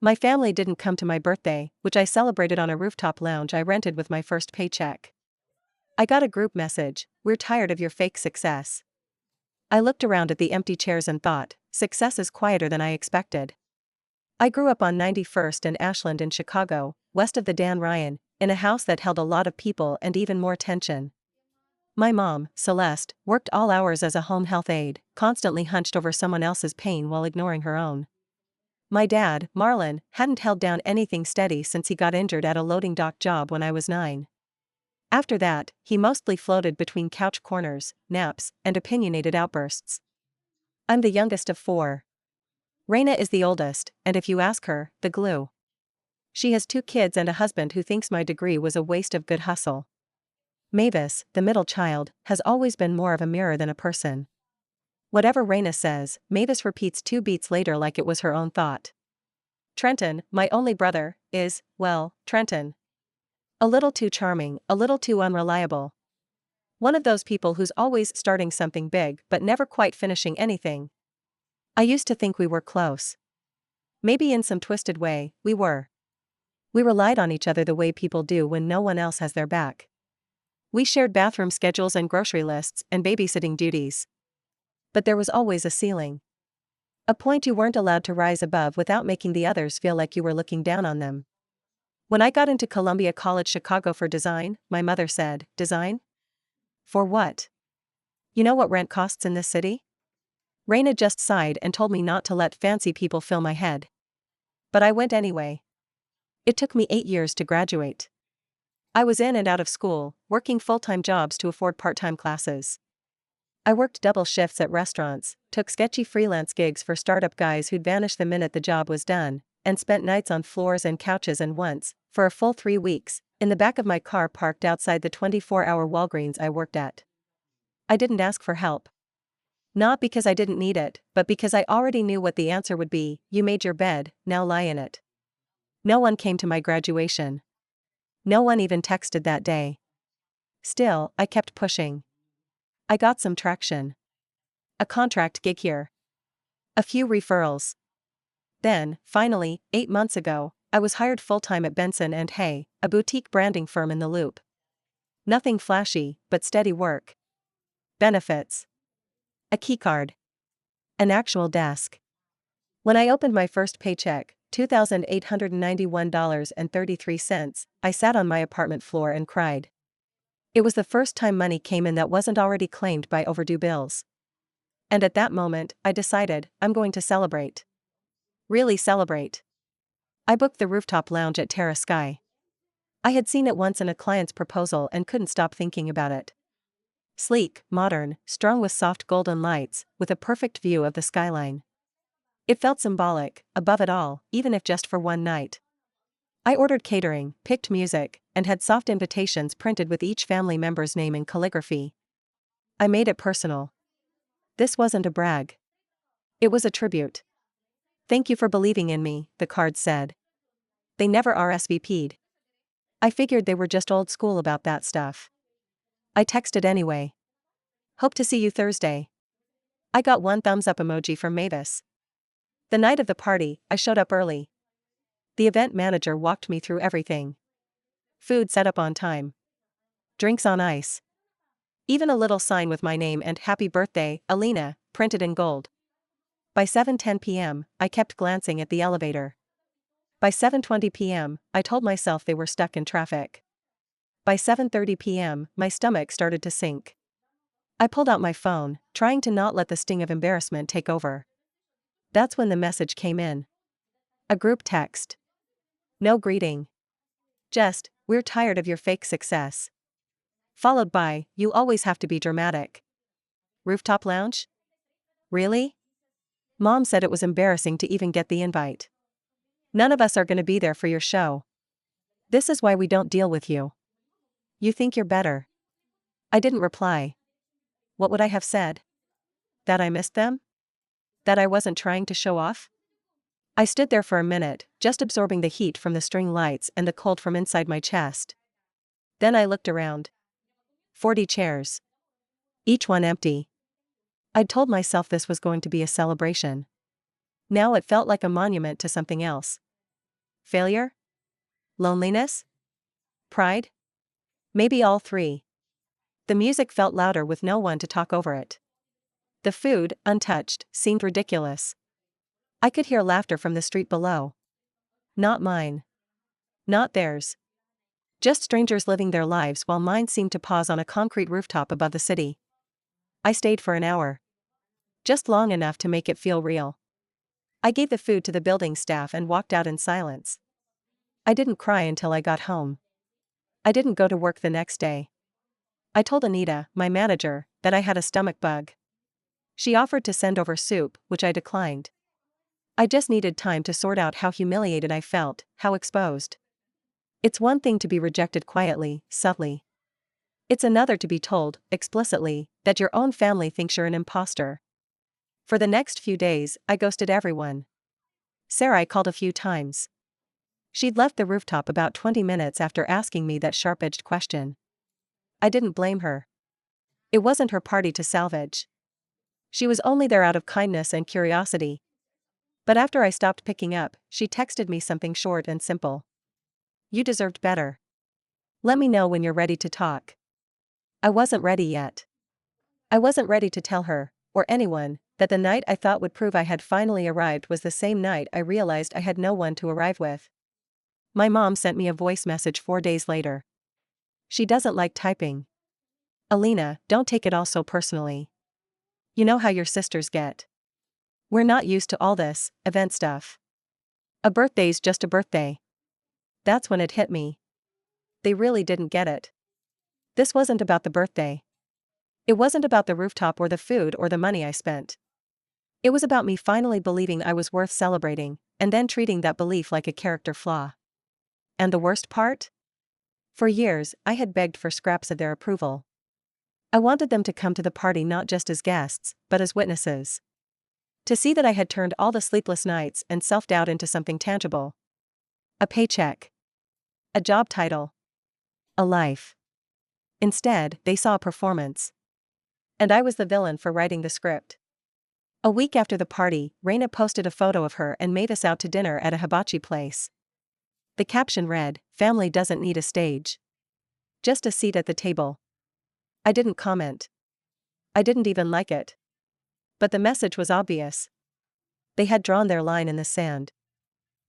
My family didn't come to my birthday, which I celebrated on a rooftop lounge I rented with my first paycheck. I got a group message, "We're tired of your fake success." I looked around at the empty chairs and thought, success is quieter than I expected. I grew up on 91st and Ashland in Chicago, west of the Dan Ryan, in a house that held a lot of people and even more tension. My mom, Celeste, worked all hours as a home health aide, constantly hunched over someone else's pain while ignoring her own. My dad, Marlon, hadn't held down anything steady since he got injured at a loading dock job when I was 9. After that, he mostly floated between couch corners, naps, and opinionated outbursts. I'm the youngest of 4. Raina is the oldest, and if you ask her, the glue. She has 2 kids and a husband who thinks my degree was a waste of good hustle. Mavis, the middle child, has always been more of a mirror than a person. Whatever Raina says, Mavis repeats 2 beats later like it was her own thought. Trenton, my only brother, is, well, Trenton. A little too charming, a little too unreliable. One of those people who's always starting something big but never quite finishing anything. I used to think we were close. Maybe in some twisted way, we were. We relied on each other the way people do when no one else has their back. We shared bathroom schedules and grocery lists and babysitting duties. But there was always a ceiling. A point you weren't allowed to rise above without making the others feel like you were looking down on them. When I got into Columbia College Chicago for design, my mother said, "Design? For what? You know what rent costs in this city?" Raina just sighed and told me not to let fancy people fill my head. But I went anyway. It took me 8 years to graduate. I was in and out of school, working full-time jobs to afford part-time classes. I worked double shifts at restaurants, took sketchy freelance gigs for startup guys who'd vanish the minute the job was done, and spent nights on floors and couches and once, for a full 3 weeks, in the back of my car parked outside the 24-hour Walgreens I worked at. I didn't ask for help. Not because I didn't need it, but because I already knew what the answer would be: you made your bed, now lie in it. No one came to my graduation. No one even texted that day. Still, I kept pushing. I got some traction. A contract gig here. A few referrals. Then, finally, 8 months ago, I was hired full-time at Benson & Hay, a boutique branding firm in the Loop. Nothing flashy, but steady work. Benefits. A keycard. An actual desk. When I opened my first paycheck, $2,891.33, I sat on my apartment floor and cried. It was the first time money came in that wasn't already claimed by overdue bills. And at that moment, I decided, I'm going to celebrate. Really celebrate. I booked the rooftop lounge at Terra Sky. I had seen it once in a client's proposal and couldn't stop thinking about it. Sleek, modern, strung with soft golden lights, with a perfect view of the skyline. It felt symbolic, above it all, even if just for one night. I ordered catering, picked music, and had soft invitations printed with each family member's name in calligraphy. I made it personal. This wasn't a brag. It was a tribute. "Thank you for believing in me," the card said. They never RSVP'd. I figured they were just old school about that stuff. I texted anyway. "Hope to see you Thursday." I got one thumbs up emoji from Mavis. The night of the party, I showed up early. The event manager walked me through everything. Food set up on time. Drinks on ice. Even a little sign with my name and "Happy Birthday, Alina," printed in gold. By 7:10 p.m., I kept glancing at the elevator. By 7:20 p.m., I told myself they were stuck in traffic. By 7:30 p.m., my stomach started to sink. I pulled out my phone, trying to not let the sting of embarrassment take over. That's when the message came in. A group text. No greeting. Just, "We're tired of your fake success." Followed by, "You always have to be dramatic." Rooftop lounge? Really? Mom said it was embarrassing to even get the invite. "None of us are going to be there for your show. This is why we don't deal with you. You think you're better." I didn't reply. What would I have said? That I missed them? That I wasn't trying to show off? I stood there for a minute, just absorbing the heat from the string lights and the cold from inside my chest. Then I looked around. 40 chairs. Each one empty. I'd told myself this was going to be a celebration. Now it felt like a monument to something else. Failure? Loneliness? Pride? Maybe all three. The music felt louder with no one to talk over it. The food, untouched, seemed ridiculous. I could hear laughter from the street below. Not mine. Not theirs. Just strangers living their lives while mine seemed to pause on a concrete rooftop above the city. I stayed for an hour. Just long enough to make it feel real. I gave the food to the building staff and walked out in silence. I didn't cry until I got home. I didn't go to work the next day. I told Anita, my manager, that I had a stomach bug. She offered to send over soup, which I declined. I just needed time to sort out how humiliated I felt, how exposed. It's one thing to be rejected quietly, subtly. It's another to be told, explicitly, that your own family thinks you're an imposter. For the next few days, I ghosted everyone. Sarah I called a few times. She'd left the rooftop about 20 minutes after asking me that sharp-edged question. I didn't blame her. It wasn't her party to salvage. She was only there out of kindness and curiosity. But after I stopped picking up, she texted me something short and simple. You deserved better. Let me know when you're ready to talk. I wasn't ready yet. I wasn't ready to tell her, or anyone, that the night I thought would prove I had finally arrived was the same night I realized I had no one to arrive with. My mom sent me a voice message 4 days later. She doesn't like typing. Alina, don't take it all so personally. You know how your sisters get. We're not used to all this event stuff. A birthday's just a birthday. That's when it hit me. They really didn't get it. This wasn't about the birthday. It wasn't about the rooftop or the food or the money I spent. It was about me finally believing I was worth celebrating, and then treating that belief like a character flaw. And the worst part? For years, I had begged for scraps of their approval. I wanted them to come to the party not just as guests, but as witnesses. To see that I had turned all the sleepless nights and self-doubt into something tangible. A paycheck. A job title. A life. Instead, they saw a performance. And I was the villain for writing the script. A week after the party, Raina posted a photo of her and made us out to dinner at a hibachi place. The caption read, "Family doesn't need a stage. Just a seat at the table." I didn't comment. I didn't even like it. But the message was obvious. They had drawn their line in the sand.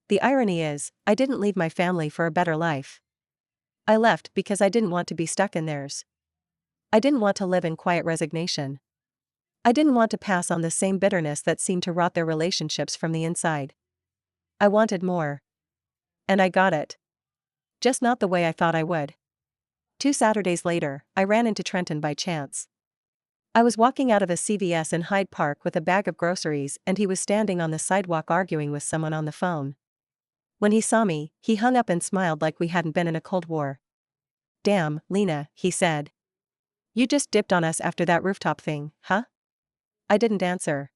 The irony is, I didn't leave my family for a better life. I left because I didn't want to be stuck in theirs. I didn't want to live in quiet resignation. I didn't want to pass on the same bitterness that seemed to rot their relationships from the inside. I wanted more. And I got it. Just not the way I thought I would. 2 Saturdays later, I ran into Trenton by chance. I was walking out of a CVS in Hyde Park with a bag of groceries and he was standing on the sidewalk arguing with someone on the phone. When he saw me, he hung up and smiled like we hadn't been in a Cold War. "Damn, Lena," he said. "You just dipped on us after that rooftop thing, huh?" I didn't answer.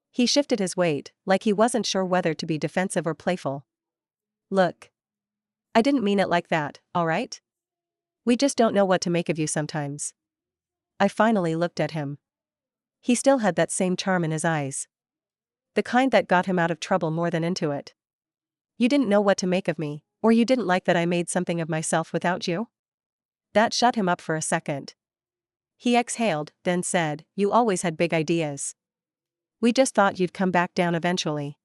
He shifted his weight, like he wasn't sure whether to be defensive or playful. "Look. I didn't mean it like that, alright? We just don't know what to make of you sometimes." I finally looked at him. He still had that same charm in his eyes. The kind that got him out of trouble more than into it. "You didn't know what to make of me, or you didn't like that I made something of myself without you?" That shut him up for a second. He exhaled, then said, "You always had big ideas. We just thought you'd come back down eventually."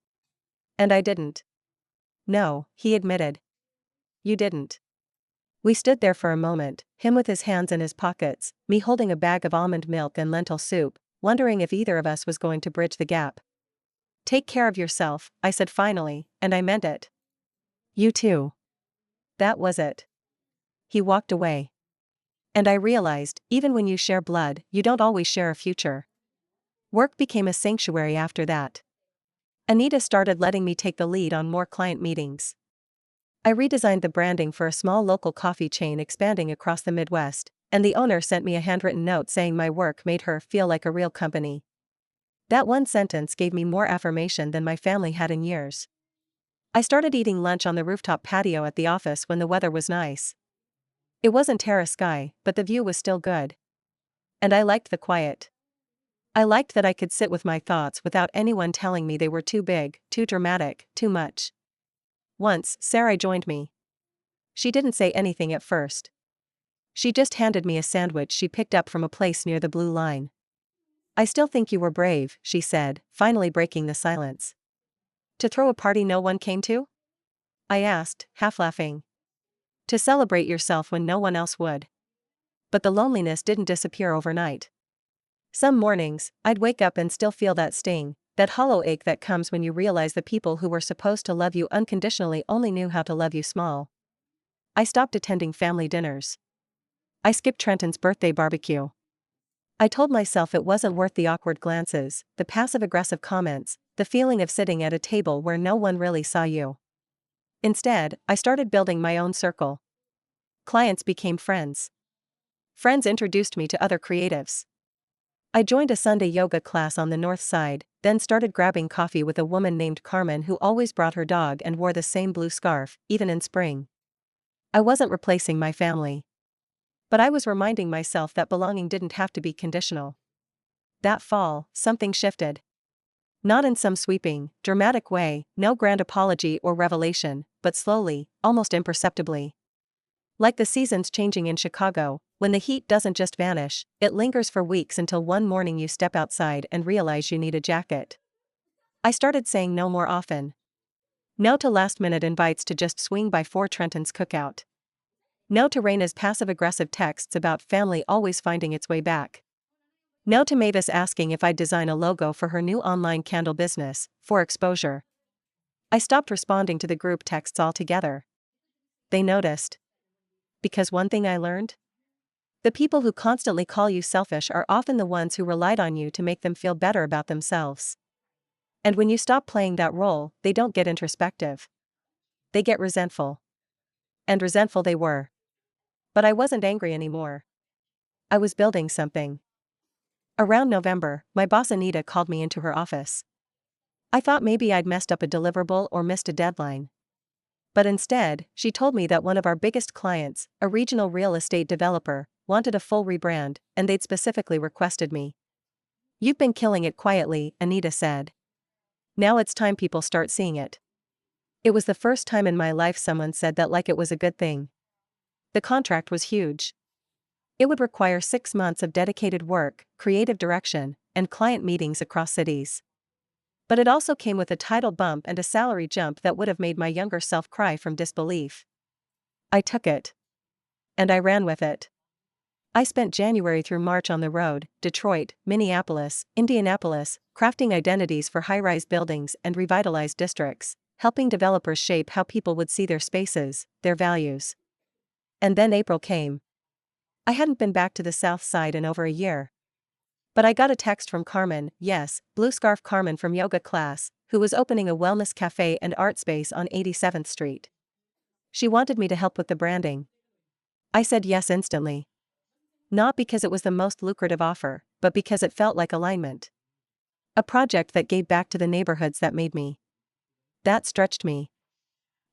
And I didn't. "No," he admitted. "You didn't." We stood there for a moment, him with his hands in his pockets, me holding a bag of almond milk and lentil soup, wondering if either of us was going to bridge the gap. "Take care of yourself," I said finally, and I meant it. "You too." That was it. He walked away. And I realized, even when you share blood, you don't always share a future. Work became a sanctuary after that. Anita started letting me take the lead on more client meetings. I redesigned the branding for a small local coffee chain expanding across the Midwest, and the owner sent me a handwritten note saying my work made her feel like a real company. That one sentence gave me more affirmation than my family had in years. I started eating lunch on the rooftop patio at the office when the weather was nice. It wasn't terrace sky, but the view was still good. And I liked the quiet. I liked that I could sit with my thoughts without anyone telling me they were too big, too dramatic, too much. Once, Sarai joined me. She didn't say anything at first. She just handed me a sandwich she picked up from a place near the blue line. "I still think you were brave," she said, finally breaking the silence. "To throw a party no one came to?" I asked, half laughing. "To celebrate yourself when no one else would." But the loneliness didn't disappear overnight. Some mornings, I'd wake up and still feel that sting, that hollow ache that comes when you realize the people who were supposed to love you unconditionally only knew how to love you small. I stopped attending family dinners. I skipped Trenton's birthday barbecue. I told myself it wasn't worth the awkward glances, the passive-aggressive comments, the feeling of sitting at a table where no one really saw you. Instead, I started building my own circle. Clients became friends. Friends introduced me to other creatives. I joined a Sunday yoga class on the north side, then started grabbing coffee with a woman named Carmen who always brought her dog and wore the same blue scarf, even in spring. I wasn't replacing my family. But I was reminding myself that belonging didn't have to be conditional. That fall, something shifted. Not in some sweeping, dramatic way, no grand apology or revelation, but slowly, almost imperceptibly. Like the seasons changing in Chicago, when the heat doesn't just vanish, it lingers for weeks until one morning you step outside and realize you need a jacket. I started saying no more often. No to last-minute invites to just swing by for Trenton's cookout. No to Raina's passive-aggressive texts about family always finding its way back. No to Mavis asking if I'd design a logo for her new online candle business, for exposure. I stopped responding to the group texts altogether. They noticed. Because one thing I learned? The people who constantly call you selfish are often the ones who relied on you to make them feel better about themselves. And when you stop playing that role, they don't get introspective. They get resentful. And resentful they were. But I wasn't angry anymore. I was building something. Around November, my boss Anita called me into her office. I thought maybe I'd messed up a deliverable or missed a deadline. But instead, she told me that one of our biggest clients, a regional real estate developer, wanted a full rebrand, and they'd specifically requested me. "You've been killing it quietly," Anita said. "Now it's time people start seeing it." It was the first time in my life someone said that like it was a good thing. The contract was huge. It would require 6 months of dedicated work, creative direction, and client meetings across cities. But it also came with a title bump and a salary jump that would have made my younger self cry from disbelief. I took it. And I ran with it. I spent January through March on the road, Detroit, Minneapolis, Indianapolis, crafting identities for high-rise buildings and revitalized districts, helping developers shape how people would see their spaces, their values. And then April came. I hadn't been back to the South Side in over a year. But I got a text from Carmen, yes, Blue Scarf Carmen from yoga class, who was opening a wellness cafe and art space on 87th Street. She wanted me to help with the branding. I said yes instantly. Not because it was the most lucrative offer, but because it felt like alignment. A project that gave back to the neighborhoods that made me. That stretched me.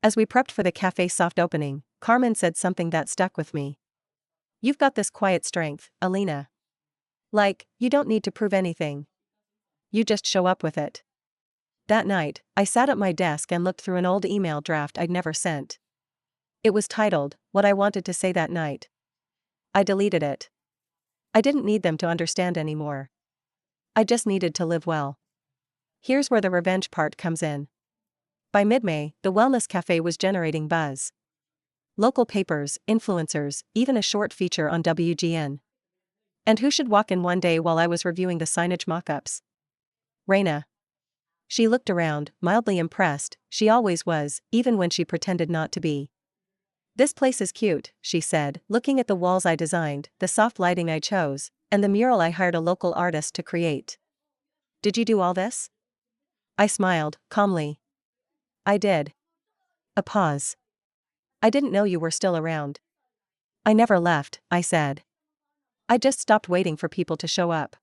As we prepped for the cafe's soft opening, Carmen said something that stuck with me. "You've got this quiet strength, Alina. Like, you don't need to prove anything. You just show up with it." That night, I sat at my desk and looked through an old email draft I'd never sent. It was titled, "What I Wanted to Say That Night." I deleted it. I didn't need them to understand anymore. I just needed to live well. Here's where the revenge part comes in. By mid-May, the wellness cafe was generating buzz. Local papers, influencers, even a short feature on WGN. And who should walk in one day while I was reviewing the signage mock-ups? Raina. She looked around, mildly impressed. She always was, even when she pretended not to be. "This place is cute," she said, looking at the walls I designed, the soft lighting I chose, and the mural I hired a local artist to create. "Did you do all this?" I smiled, calmly. "I did." A pause. "I didn't know you were still around." "I never left," I said. "I just stopped waiting for people to show up."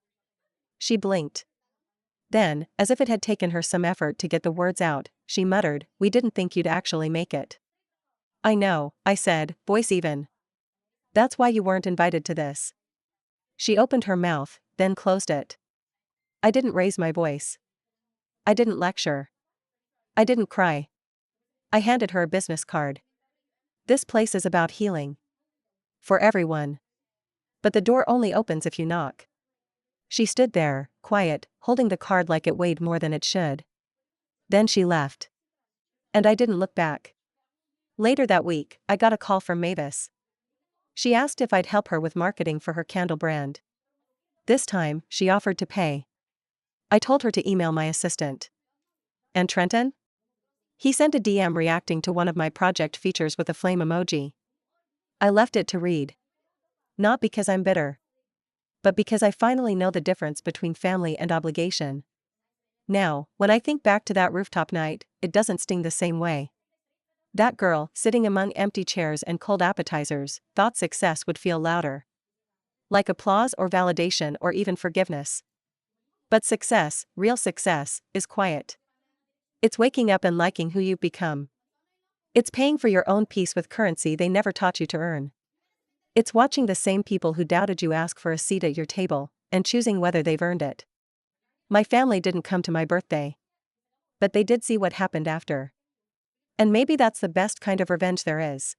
She blinked. Then, as if it had taken her some effort to get the words out, she muttered, "We didn't think you'd actually make it." "I know," I said, voice even. "That's why you weren't invited to this." She opened her mouth, then closed it. I didn't raise my voice. I didn't lecture. I didn't cry. I handed her a business card. This place is about healing. For everyone. But the door only opens if you knock. She stood there, quiet, holding the card like it weighed more than it should. Then she left. And I didn't look back. Later that week, I got a call from Mavis. She asked if I'd help her with marketing for her candle brand. This time, she offered to pay. I told her to email my assistant. And Trenton? He sent a DM reacting to one of my project features with a flame emoji. I left it to read. Not because I'm bitter. But because I finally know the difference between family and obligation. Now, when I think back to that rooftop night, it doesn't sting the same way. That girl, sitting among empty chairs and cold appetizers, thought success would feel louder. Like applause or validation or even forgiveness. But success, real success, is quiet. It's waking up and liking who you've become. It's paying for your own peace with currency they never taught you to earn. It's watching the same people who doubted you ask for a seat at your table, and choosing whether they've earned it. My family didn't come to my birthday. But they did see what happened after. And maybe that's the best kind of revenge there is.